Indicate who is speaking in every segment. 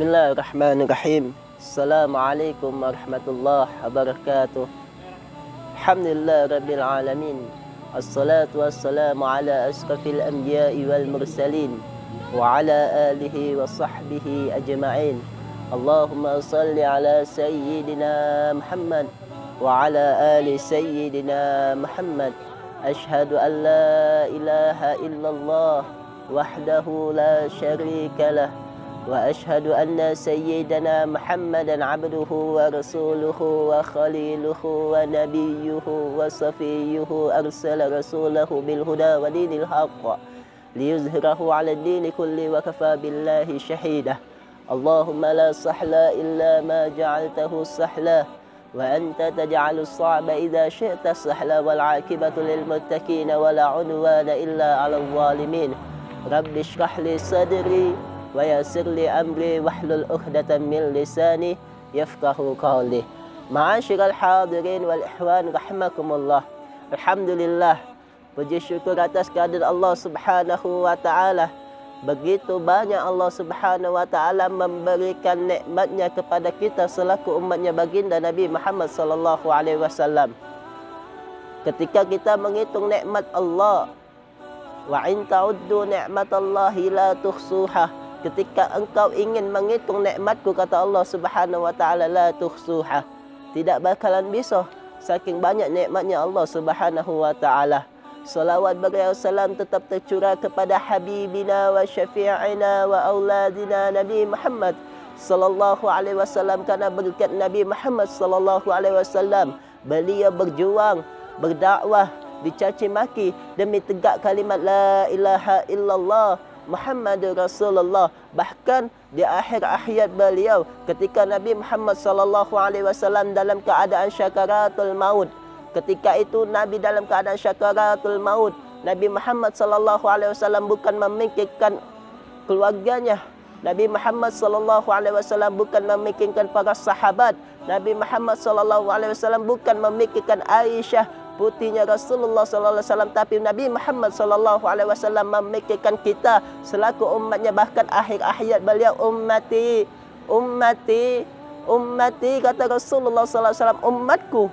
Speaker 1: Bismillahirrahmanirrahim. Assalamualaikum warahmatullahi wabarakatuh. Alhamdulillah rabbil alamin. Assalatu wassalamu ala asrafil anbiya'i wal mursalin wa ala alihi wa sahbihi ajma'in. Allahumma salli ala sayyidina Muhammad wa ala ali sayyidina Muhammad. Ashhadu an la ilaha illallah wahdahu la syarika lah. وأشهد أن سيدنا محمدا عبده ورسوله وخليله ونبيه وصفيه أرسل رسوله بالهدى ودين الحق ليظهره على الدين كله وكفى بالله شهيدا. اللهم لا سهل إلا ما جعلته سهلا وأنت تجعل الصعب إذا شئت سهلا والعاقبة للمتقين ولا عدوان إلا على الظالمين. رب اشرح لي صدري wa yassir li amri wahlul 'uqdatam min lisani yafqahu qawli. Ma'asyiral hadirin wal ihwan rahimakumullah. Alhamdulillah, puji syukur atas kehadiran Allah Subhanahu wa taala. Begitu banyak Allah Subhanahu wa taala memberikan nikmatnya kepada kita selaku umatnya baginda Nabi Muhammad sallallahu alaihi wasallam. Ketika kita menghitung nikmat Allah, wa in ta'uddu ni'matallahi la tuhsuha. Ketika engkau ingin menghitung nikmatku, kata Allah Subhanahu wa taala, la tuhsuha, tidak bakalan bisa saking banyak nikmatnya Allah Subhanahu wa taala. Salawat beriau salam tetap tercurah kepada habibina wa syafi'ina wa auladina Nabi Muhammad sallallahu alaihi wasallam, karena berkat Nabi Muhammad sallallahu alaihi wasallam beliau berjuang, berdakwah, dicaci maki demi tegak kalimat la ilaha illallah Muhammadur Rasulullah. Bahkan di akhir hayat beliau, ketika Nabi Muhammad sallallahu alaihi wasallam dalam keadaan syakaratul maut, ketika itu Nabi dalam keadaan syakaratul maut, Nabi Muhammad sallallahu alaihi wasallam bukan memikirkan keluarganya, Nabi Muhammad sallallahu alaihi wasallam bukan memikirkan para sahabat, Nabi Muhammad sallallahu alaihi wasallam bukan memikirkan Aisyah putrinya Rasulullah sallallahu alaihi wasallam, tapi Nabi Muhammad sallallahu alaihi wasallam memikirkan kita selaku umatnya. Bahkan akhir hayat beliau, ummati ummati ummati, kata Rasulullah sallallahu alaihi wasallam, umatku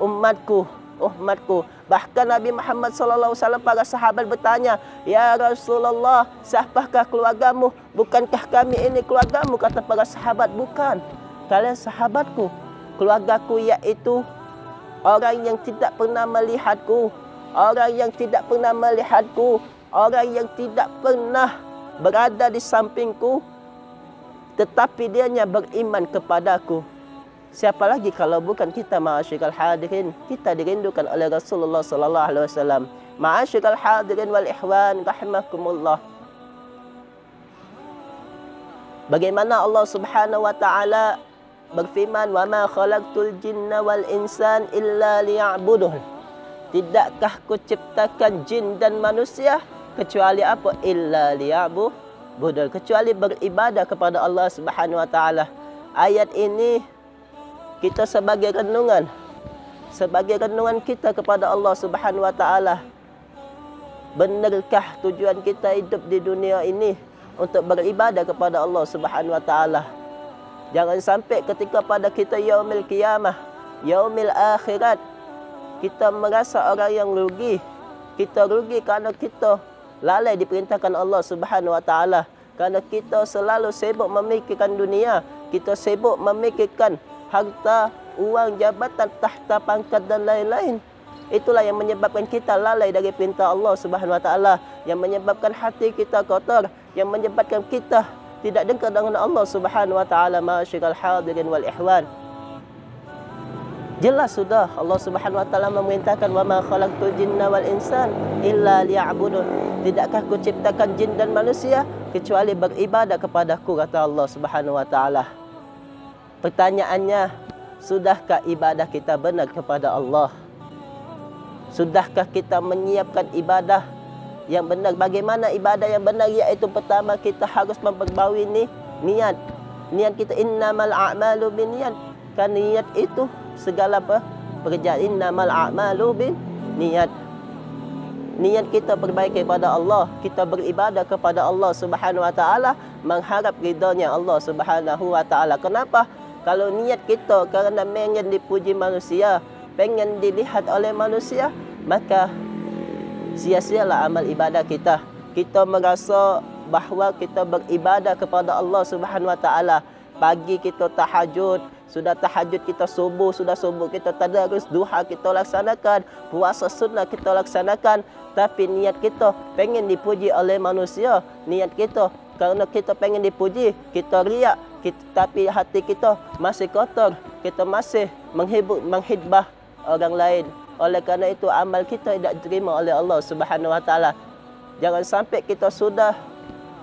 Speaker 1: umatku umatku. Bahkan Nabi Muhammad sallallahu alaihi wasallam, para sahabat bertanya, ya Rasulullah, siapakah keluargamu? Bukankah kami ini keluargamu? Kata para sahabat, bukan, kalian sahabatku. Keluargaku yaitu orang yang tidak pernah melihatku, orang yang tidak pernah melihatku, orang yang tidak pernah berada di sampingku, tetapi dianya beriman kepadaku. Siapa lagi kalau bukan kita, ma'asyiral hadirin? Kita dirindukan oleh Rasulullah sallallahu alaihi wasallam. Ma'asyiral hadirin wal ihwan rahimakumullah. Bagaimana Allah Subhanahu wa taala berfirman, wa ma khalaqtul jinna wal insan illa liya'budun. Tidakkah ku ciptakan jin dan manusia kecuali apa? Illa liya'budun, kecuali beribadah kepada Allah Subhanahu wa taala. Ayat ini kita sebagai renungan kita kepada Allah Subhanahu wa taala. Benarkah tujuan kita hidup di dunia ini untuk beribadah kepada Allah Subhanahu wa taala? Jangan sampai ketika pada kita yaumil qiyamah, yaumil akhirat, kita merasa orang yang rugi. Kita rugi kerana kita lalai diperintahkan Allah Subhanahu wa taala. Kerana kita selalu sibuk memikirkan dunia, kita sibuk memikirkan harta, uang, jabatan, tahta, pangkat dan lain-lain. Itulah yang menyebabkan kita lalai dari perintah Allah Subhanahu wa taala, yang menyebabkan hati kita kotor, yang menyebabkan kita tidak dekat dengan Allah Subhanahu wa taala. Ma'asyiral hadirin wal ihwan, jelas sudah Allah Subhanahu wa taala memerintahkan, wa ma khalaqtul jinna wal insan illa liya'budun. Tidakkah ku ciptakan jin dan manusia kecuali beribadah kepadaku, kata Allah Subhanahu wa taala. Pertanyaannya, sudahkah ibadah kita benar kepada Allah? Sudahkah kita menyiapkan ibadah yang benar? Bagaimana ibadah yang benar? Iaitu pertama, kita harus memperbaharui niat. Niat kita, innamal a'malu binniyat. Kan niat itu segala pekerjaan. Innamal a'malu binniyat. niat kita perbaiki kepada Allah, kita beribadah kepada Allah Subhanahu wa taala, mengharap ridhonya Allah Subhanahu wa taala. Kenapa? Kalau niat kita kerana pengen dipuji manusia, pengen dilihat oleh manusia, maka sia-sialah amal ibadah kita. Kita merasa bahawa kita beribadah kepada Allah Subhanahu wa taala. Pagi kita tahajud, sudah tahajud kita subuh, sudah subuh kita tadarus, duha kita laksanakan, puasa sunnah kita laksanakan, tapi niat kita pengen dipuji oleh manusia, niat kita kerana kita pengen dipuji, kita riak, tapi hati kita masih kotor, kita masih menghidbah orang lain. Oleh kerana itu amal kita tidak diterima oleh Allah Subhanahu wa taala. Jangan sampai kita sudah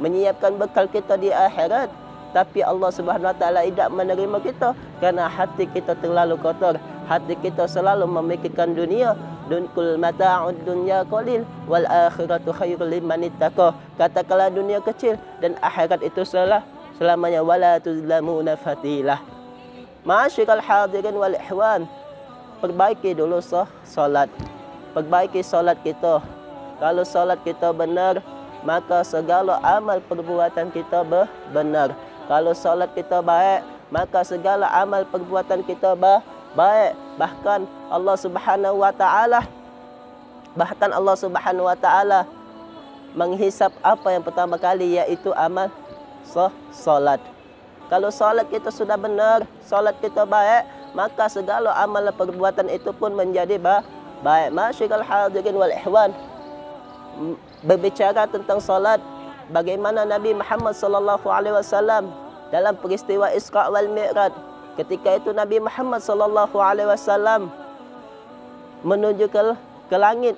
Speaker 1: menyiapkan bekal kita di akhirat, tapi Allah Subhanahu wa taala tidak menerima kita kerana hati kita terlalu kotor. Hati kita selalu memikirkan dunia. Dunkul mata'ud dunya qalil wal akhiratu khairul liman ittaqa. Katakanlah dunia kecil dan akhirat itu selamanya wala tuzlamuna fatilah. Ma'asyiral hadirin wal ihwan, perbaiki dulu solat. Perbaiki solat kita. Kalau solat kita benar, maka segala amal perbuatan kita benar. Kalau solat kita baik, maka segala amal perbuatan kita baik. Bahkan Allah Subhanahu wa taala menghisap apa yang pertama kali, iaitu amal solat. Kalau solat kita sudah benar, solat kita baik, maka segala amal perbuatan itu pun menjadi baik. Ma'asyiral hadirin wal ihwan, berbicara tentang solat, bagaimana Nabi Muhammad sallallahu alaihi wasallam dalam peristiwa Isra wal Mi'raj. Ketika itu Nabi Muhammad sallallahu alaihi wasallam menuju ke langit,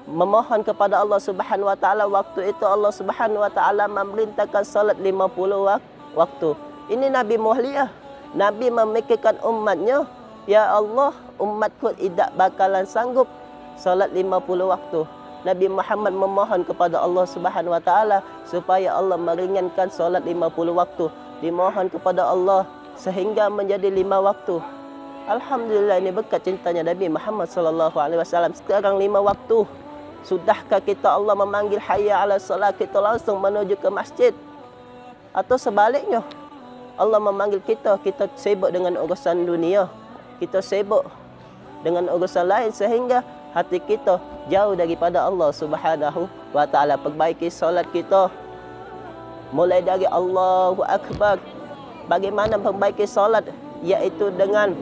Speaker 1: memohon kepada Allah Subhanahu wa taala. Waktu itu Allah Subhanahu wa taala memerintahkan salat 50 waktu. Ini Nabi mulia. Nabi memikirkan umatnya, ya Allah, umatku tidak bakalan sanggup salat 50 waktu. Nabi Muhammad memohon kepada Allah Subhanahu wa taala supaya Allah meringankan salat 50 waktu. Dimohon kepada Allah sehingga menjadi 5 waktu. Alhamdulillah, ini berkat cintanya Nabi Muhammad sallallahu alaihi wasallam. Sekarang 5 waktu. Sudahkah kita Allah memanggil hayya 'ala salat, kita langsung menuju ke masjid? Atau sebaliknya, Allah memanggil kita sibuk dengan urusan dunia, kita sibuk dengan urusan lain sehingga hati kita jauh daripada Allah Subhanahu wa taala. Perbaiki solat kita mulai dari Allahu Akbar. Bagaimana perbaiki solat? Yaitu dengan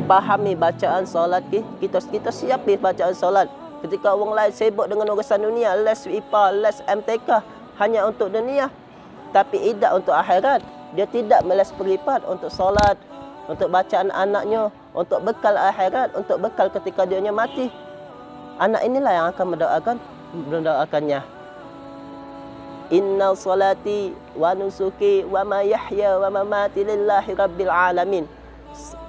Speaker 1: pahami bacaan solat kita siapi bacaan solat. Ketika orang lain sibuk dengan urusan dunia, les IPA, les MTK hanya untuk dunia, tapi tidak untuk akhirat. Dia tidak meles peripat untuk solat, untuk bacaan anaknya, untuk bekal akhirat, untuk bekal ketika dia mati. Anak inilah yang akan mendoakannya. Inna salati wa nusuki wa ma yahya wa mamati lillahi rabbil alamin.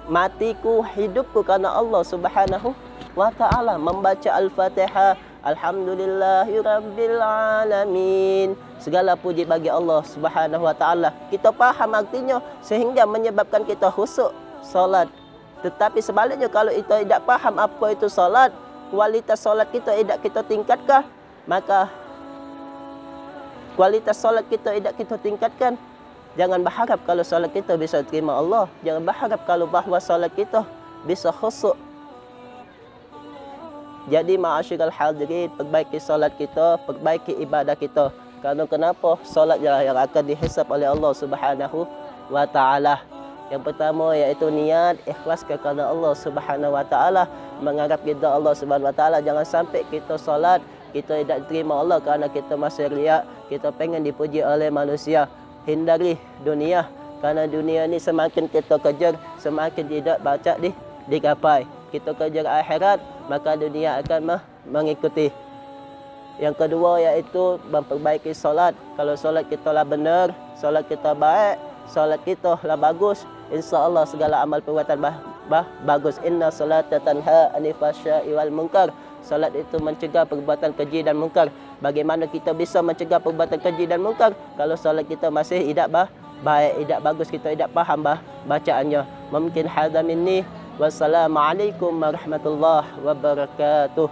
Speaker 1: Matiku, hidupku karena Allah Subhanahu wa ta'ala. Membaca Al-Fatihah, alhamdulillahi rabbil alamin. Segala puji bagi Allah Subhanahu wa ta'ala. Kita faham artinya sehingga menyebabkan kita khusyuk salat. Tetapi sebaliknya, kalau kita tidak faham apa itu salat, kualitas salat kita tidak kita tingkatkan, maka kualitas salat kita tidak kita tingkatkan. Jangan berharap kalau salat kita bisa terima Allah. Jangan berharap kalau bahawa salat kita bisa khusyuk. Jadi ma'asyiral hadirin, perbaiki salat kita, perbaiki ibadah kita. Karena kenapa? Salat yang akan dihisap oleh Allah Subhanahu wa taala. Yang pertama iaitu niat, ikhlas kerana Allah Subhanahu wa taala, mengharap ridha Allah Subhanahu wa taala. Jangan sampai kita salat kita tidak diterima Allah kerana kita masih riak, kita pengen dipuji oleh manusia. Hindari dunia, kerana dunia ni semakin kita kejar, semakin tidak baca digapai. Kita kejar akhirat, maka dunia akan mengikuti. Yang kedua iaitu memperbaiki solat. Kalau solat kita lah benar, solat kita baik, solat kita lah bagus, insya-Allah segala amal perbuatan bagus. Inna salata tanha 'anil fahsya'i wal munkar. Salat itu mencegah perbuatan keji dan mungkar. Bagaimana kita bisa mencegah perbuatan keji dan mungkar kalau salat kita masih tidak baik, tidak bagus, kita tidak faham bacaannya. Mungkin hadza minni. Wassalamualaikum warahmatullahi wabarakatuh.